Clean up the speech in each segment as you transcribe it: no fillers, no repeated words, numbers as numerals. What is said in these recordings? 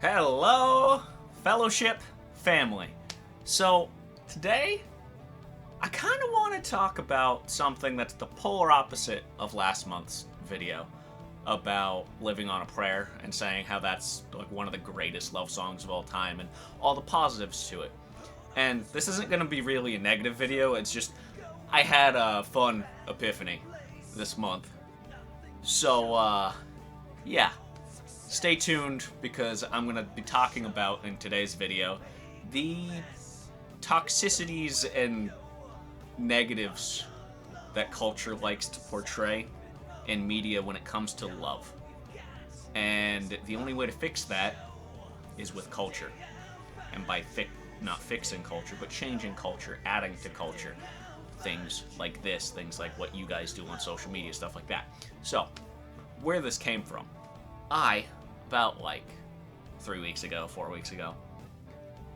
Hello, fellowship family. So, today, I kind of want to talk about something that's the polar opposite of last month's video about living on a prayer and saying how that's like one of the greatest love songs of all time and all the positives to it. And this isn't going to be really a negative video, it's just I had a fun epiphany this month. So, yeah. Stay tuned, because I'm going to be talking about, in today's video, the toxicities and negatives that culture likes to portray in media when it comes to love. And the only way to fix that is with culture. And by not fixing culture, but changing culture, adding to culture. Things like this, things like what you guys do on social media, stuff like that. So, where this came from. About like 4 weeks ago,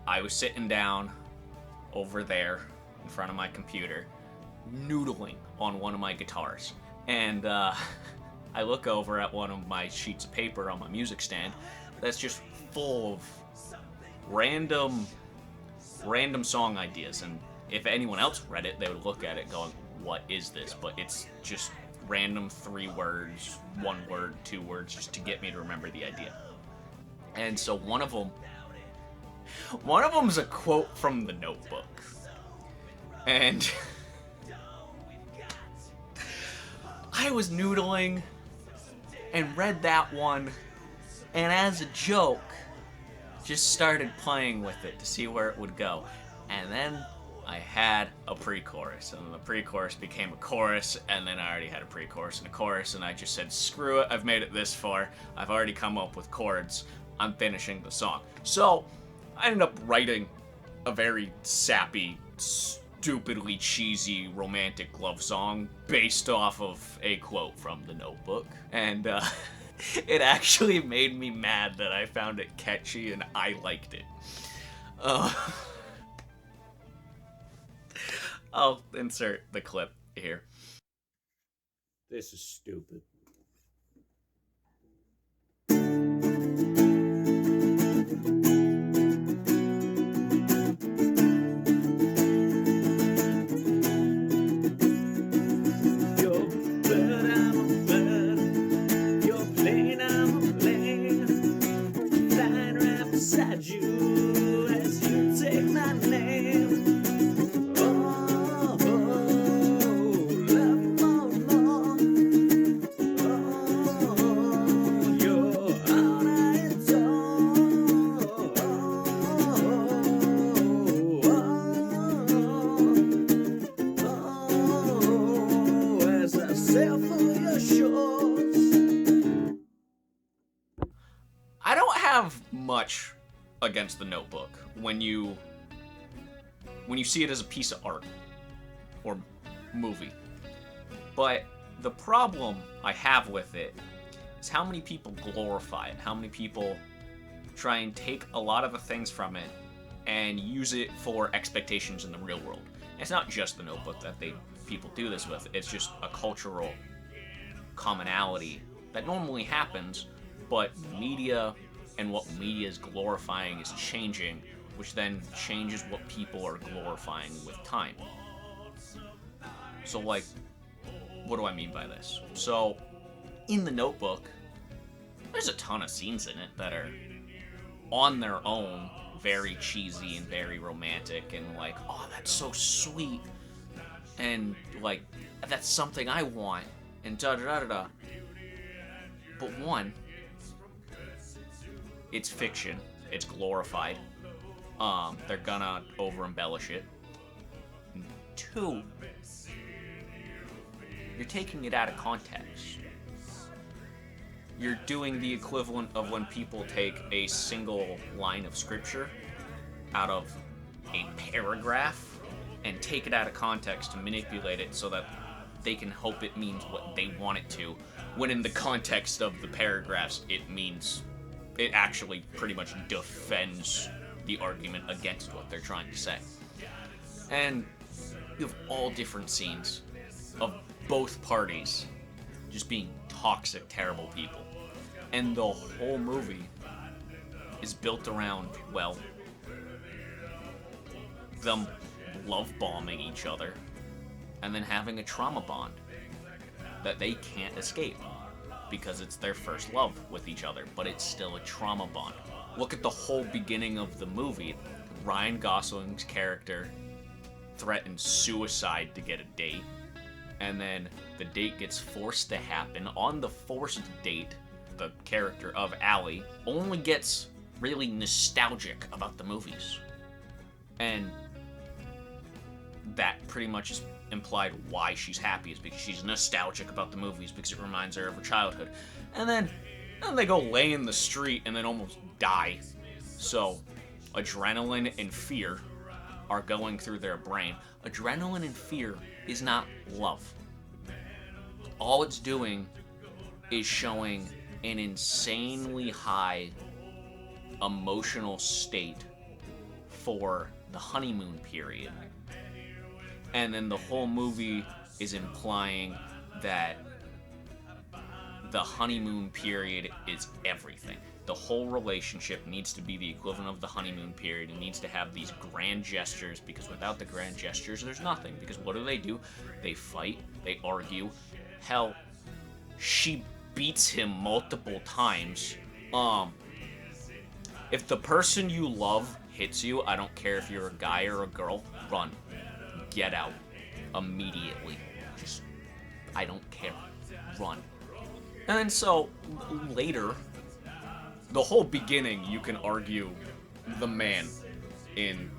I was sitting down over there in front of my computer, noodling on one of my guitars. And I look over at one of my sheets of paper on my music stand that's just full of random song ideas. And if anyone else read it, they would look at it going, what is this? But it's just random 3 words, 1 word, 2 words, just to get me to remember the idea. And so one of them's a quote from The Notebook. And I was noodling and read that one, and as a joke, just started playing with it to see where it would go. And then I had a pre-chorus, and the pre-chorus became a chorus, and then I already had a pre-chorus and a chorus, and I just said, screw it, I've made it this far, I've already come up with chords, I'm finishing the song. So, I ended up writing a very sappy, stupidly cheesy romantic love song based off of a quote from The Notebook, and it actually made me mad that I found it catchy and I liked it. I'll insert the clip here. This is stupid. You're bird, I'm a bird. You're plane, I'm a plane. Flying right beside you as you take my name. I don't have much against The Notebook when you see it as a piece of art or movie. But the problem I have with it is how many people glorify it, how many people try and take a lot of the things from it and use it for expectations in the real world. And it's not just The Notebook that people do this with, it's just a cultural commonality that normally happens, but media and what media is glorifying is changing, which then changes what people are glorifying with time. So, like, what do I mean by this? So, in The Notebook, there's a ton of scenes in it that are, on their own, very cheesy and very romantic, and like, oh, that's so sweet, and like, that's something I want, and da-da-da-da-da. But one, it's fiction, it's glorified, they're gonna over-embellish it. And 2, you're taking it out of context. You're doing the equivalent of when people take a single line of scripture out of a paragraph and take it out of context to manipulate it so that they can hope it means what they want it to, when in the context of the paragraphs it actually pretty much defends the argument against what they're trying to say. And you have all different scenes of both parties just being toxic, terrible people. And the whole movie is built around, well, them love bombing each other and then having a trauma bond that they can't escape because it's their first love with each other, but it's still a trauma bond. Look at the whole beginning of the movie. Ryan Gosling's character threatens suicide to get a date, and then the date gets forced to happen. On the forced date, the character of Allie only gets really nostalgic about the movies. And that pretty much is implied why she's happy, is because she's nostalgic about the movies because it reminds her of her childhood. And then they go lay in the street and then almost die. So adrenaline and fear are going through their brain. Adrenaline and fear is not love. All it's doing is showing an insanely high emotional state for the honeymoon period. And then the whole movie is implying that the honeymoon period is everything. The whole relationship needs to be the equivalent of the honeymoon period. It needs to have these grand gestures, because without the grand gestures, there's nothing. Because what do? They fight, they argue. Hell, she beats him multiple times. If the person you love hits you, I don't care if you're a guy or a girl, run. Get out. Immediately. Just, I don't care. Run. And then so, later, the whole beginning, you can argue the man in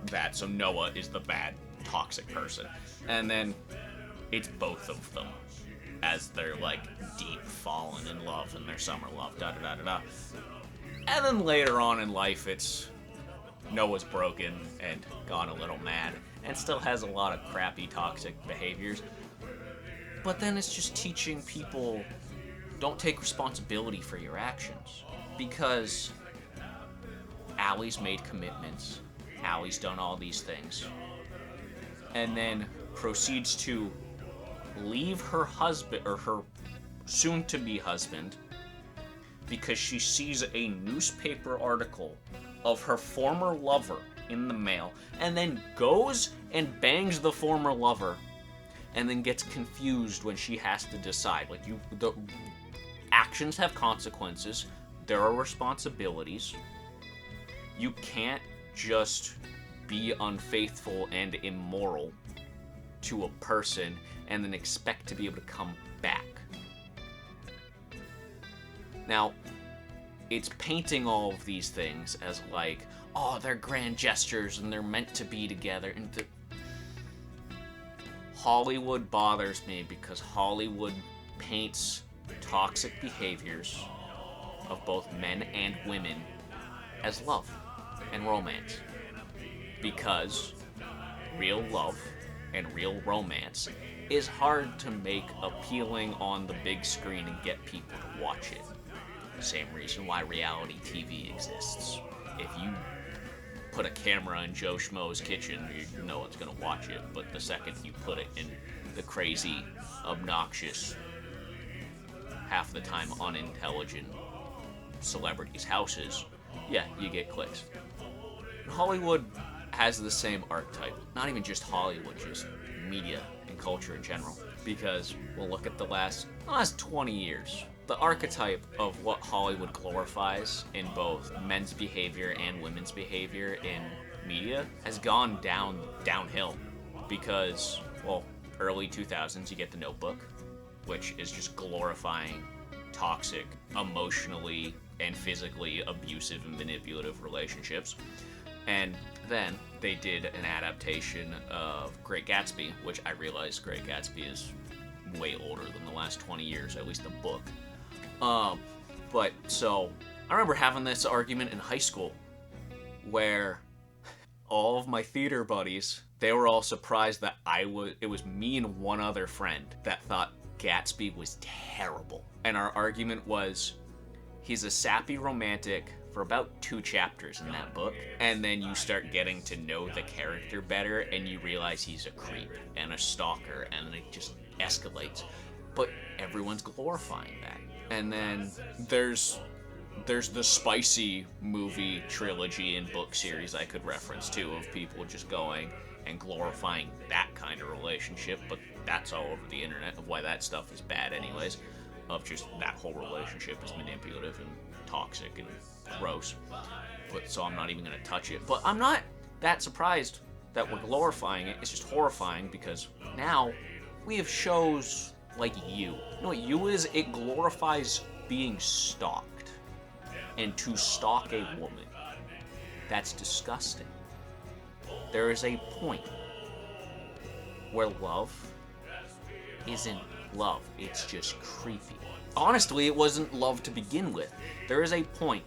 that. So Noah is the bad, toxic person. And then it's both of them as they're, like, deep fallen in love in their summer love, da-da-da-da-da. And then later on in life, it's Noah's broken and gone a little mad and still has a lot of crappy, toxic behaviors. But then it's just teaching people, don't take responsibility for your actions. Because Allie's made commitments, Allie's done all these things, and then proceeds to leave her husband, or her soon-to-be husband, because she sees a newspaper article of her former lover in the mail, and then goes and bangs the former lover, and then gets confused when she has to decide. Like, the actions have consequences. There are responsibilities. You can't just be unfaithful and immoral to a person and then expect to be able to come back. Now, it's painting all of these things as like, oh, they're grand gestures and they're meant to be together. And Hollywood bothers me because Hollywood paints toxic behaviors of both men and women as love and romance. Because real love and real romance is hard to make appealing on the big screen and get people to watch it. Same reason why reality TV exists. If you put a camera in Joe Schmo's kitchen, you know it's gonna watch it, but the second you put it in the crazy, obnoxious, half the time unintelligent celebrities' houses, yeah, you get clicks. Hollywood has the same archetype. Not even just Hollywood, just media and culture in general. Because we'll look at the last 20 years. The archetype of what Hollywood glorifies in both men's behavior and women's behavior in media has gone downhill. Because, well, early 2000s you get The Notebook, which is just glorifying toxic, emotionally and physically abusive and manipulative relationships. And then they did an adaptation of Great Gatsby, which I realize Great Gatsby is way older than the last 20 years, at least the book. But so I remember having this argument in high school where all of my theater buddies, they were all surprised that it was me and one other friend that thought Gatsby was terrible. And our argument was, he's a sappy romantic for about 2 chapters in that book, and then you start getting to know the character better and you realize he's a creep and a stalker, and it just escalates. But everyone's glorifying that. And then there's there's the spicy movie trilogy and book series I could reference too, of people just going and glorifying that kind of relationship, but that's all over the internet of why that stuff is bad anyways, of just that whole relationship is manipulative and toxic and gross. But so I'm not even going to touch it. But I'm not that surprised that we're glorifying it. It's just horrifying because now we have shows like You. You know what You is? It glorifies being stalked. And to stalk a woman, that's disgusting. There is a point where love isn't love. It's just creepy. Honestly, it wasn't love to begin with. There is a point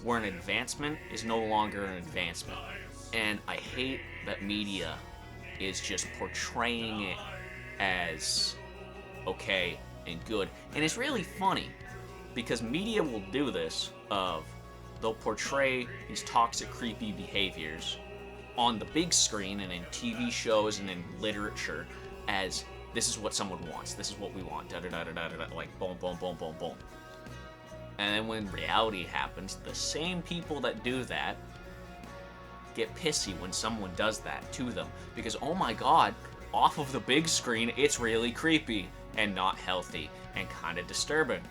where an advancement is no longer an advancement. And I hate that media is just portraying it as okay and good. And it's really funny because media will do this of they'll portray these toxic, creepy behaviors on the big screen and in TV shows and in literature as this is what someone wants, this is what we want, da da da da da da, like boom, boom, boom, boom, boom. And then when reality happens, the same people that do that get pissy when someone does that to them. Because, oh my god, off of the big screen, it's really creepy and not healthy and kind of disturbing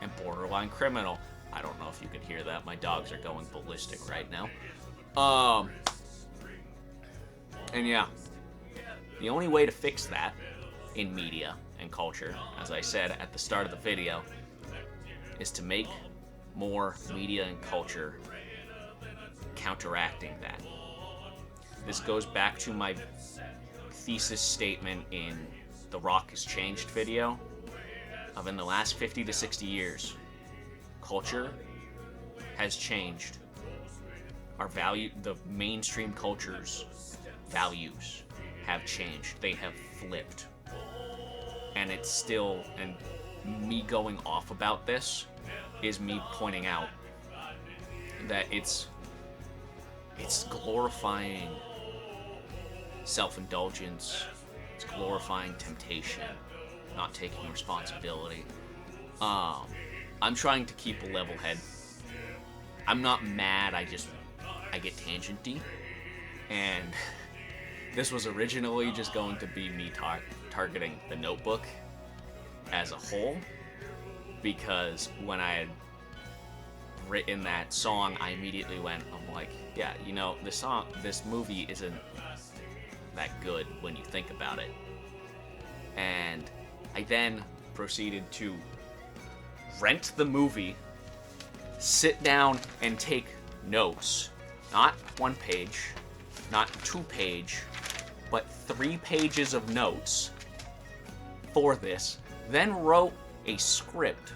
and borderline criminal. I don't know if you can hear that. My dogs are going ballistic right now. And yeah, the only way to fix that in media and culture, as I said at the start of the video, is to make more media and culture counteracting that. This goes back to my thesis statement in the Rock Has Changed video of in the last 50 to 60 years, culture has changed. Our value, the mainstream culture's values have changed. They have flipped. And it's still, and me going off about this is me pointing out that it's glorifying self-indulgence, it's glorifying temptation, not taking responsibility. I'm trying to keep a level head. I'm not mad, I get tangenty, and this was originally just going to be me targeting The Notebook as a whole, because when I had written that song, I immediately went, I'm like, yeah, you know, this movie isn't that good when you think about it. And I then proceeded to rent the movie, sit down and take notes. Not 1 page, not 2 page, but 3 pages of notes for this. Then wrote a script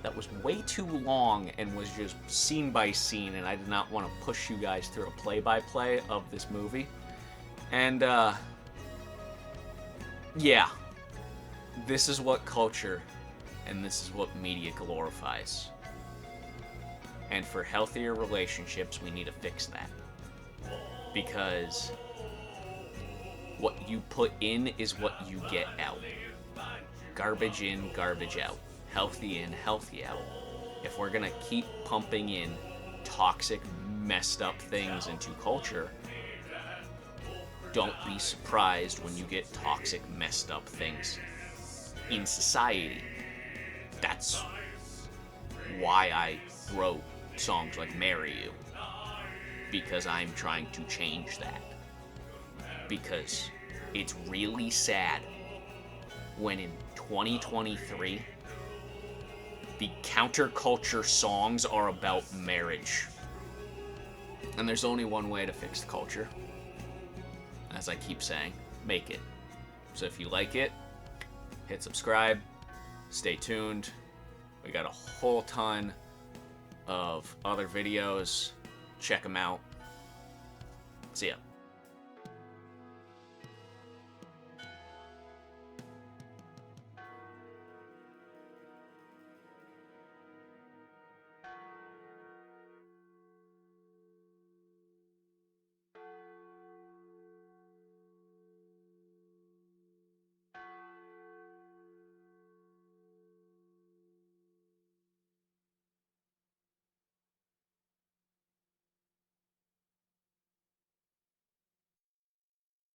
that was way too long and was just scene by scene, and I did not want to push you guys through a play-by-play of this movie. And, yeah. This is what culture and this is what media glorifies. And for healthier relationships, we need to fix that. Because what you put in is what you get out. Garbage in, garbage out. Healthy in, healthy out. If we're gonna keep pumping in toxic, messed up things into culture, don't be surprised when you get toxic, messed up things in society. That's why I wrote songs like Marry You. Because I'm trying to change that. Because it's really sad when in 2023, the counterculture songs are about marriage. And there's only one way to fix the culture. As I keep saying, make it. So if you like it, hit subscribe, stay tuned. We got a whole ton of other videos. Check them out. See ya.